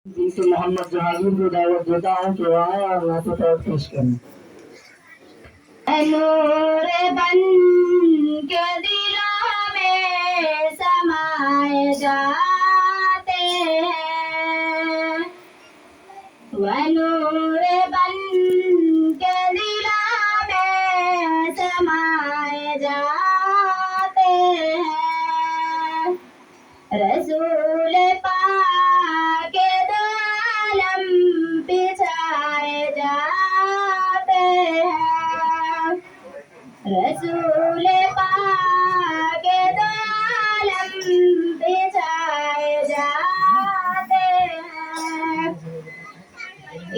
जिनसे मोहम्मद जहांगीर को दावत देता हूँ कि वहाँ और नाते तौर पेश करें। नूर बन के दिलों में समाए जाते हैं, वह नूर बन के दिलों में समाए जाते हैं। रसूल पाक के दो आलम बिछाए जाते हैं, रसूल पाक के दो आलम बिछाए जाते हैं।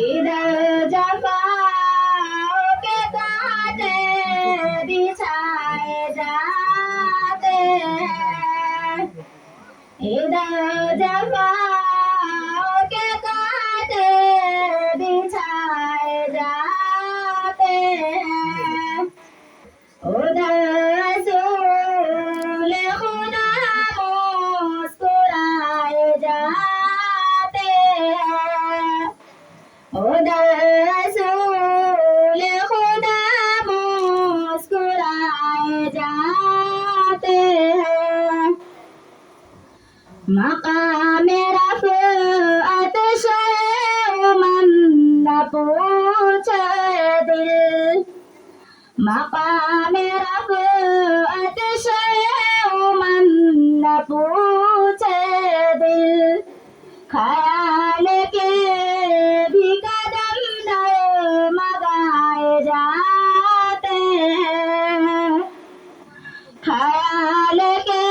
इधर जफाओं के कांटे बिछाए जाते हैं, इधर जफाओं के कांटे बिछाए जाते हैं। उधर रसूल खुदा मुस्कुराए जाते हैं, उधर रसूल खुदा मुस्कुराए जाते हैं। मकाम रफ़अत शर्मन न पूछे दिल, मकाम रफ़अत शर्मन न पूछे दिल। ख्याल के भी कदम डगमगाए जाते हैं, ख्याल के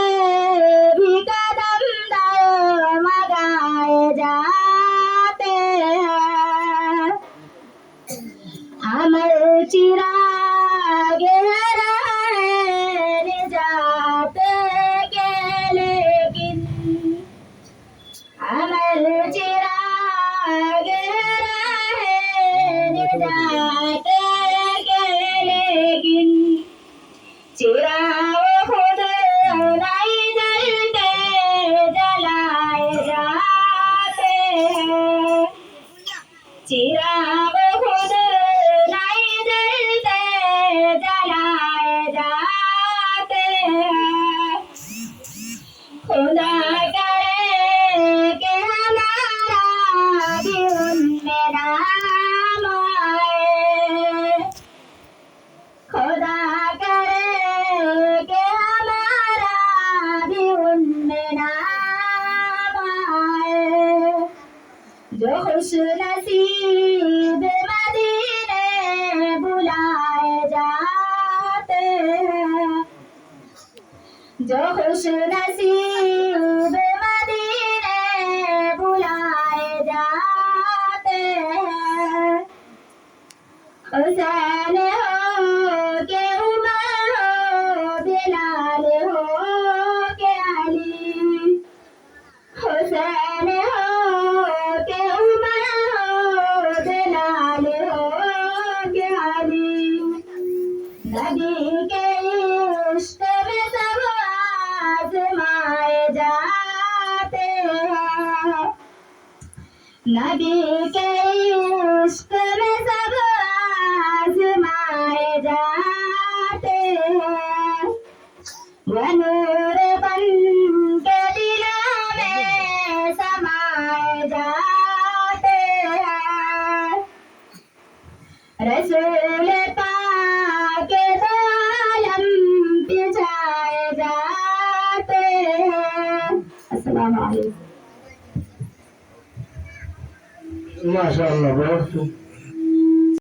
भी कदम डगमगाए जाते हैं। अमर चिराग है निजात के, लेकिन अमर चिराग है निजात के, लेकिन चिराग खुद नहीं जलते जलाए जाते हैं, चिराग खुद नहीं जलते जलाए जाते हैं। खुदा करे कि हमारा भी उनमें नाम आए, खुदा करे कि हमारा भी उनमें नाम आए। जो खुश नसीब मदीने बुलाए जाते हैं, जो खुश नसीब मदीने बुलाए जाते हैं। हुसैन हो के उमर हो, बिलाल हो के अली, हुसैन हो के उमर हो, बिलाल हो के अली। नबी के इश्क में सब आज़माए जाते हैं, नबी के इश्क में सब आज़माए जाते हैं। वह नूर बन के दिलों में समाए जाते हैं, रसूल पाक के दो आलम बिछाए जाते हैं। अस्सलाम वालेकुम। माशाअल्लाह, बहुत खूब।